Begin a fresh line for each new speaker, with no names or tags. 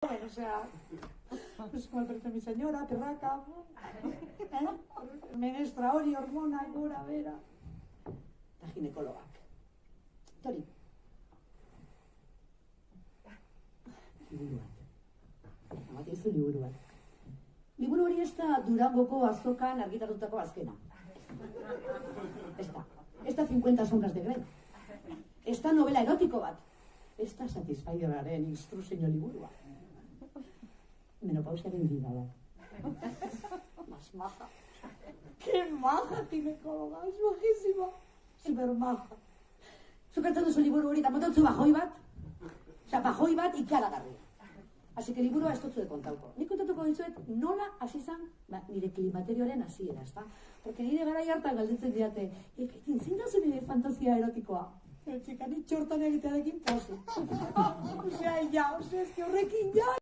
O sea, pues como el mi señora, perraca, menestra hori, hormona, gora, bera. Eta ginekologak. Tori. Liburu bat. Amati ez du liburu bat. Liburu hori ez da Durangoko azokan argitatutako azkena. Ez da 50 sombras de Grey. Ez da novela erotiko bat. Ez da Satisfyeraren instruzio liburua. Menopausiaren gida bat. Más maja. ¡Qué maja, ginekologa! Es majísima. Super maja. Zukatzen duzu liburu hori eta motatzu bajoi bat. Osa, bajoi bat ikaragarri. Así que liburua ez dutzu de kontauko. Nik kontatuko dizuet nola hasi zan nire klimaterioaren hasiera, ezta? Porque nire garai hartan galdetzen didate, ekaitin, zein da zen nire fantasia erotikoa? Txeka, nik txortan egitearekin posi. Osea, es que horrekin ja...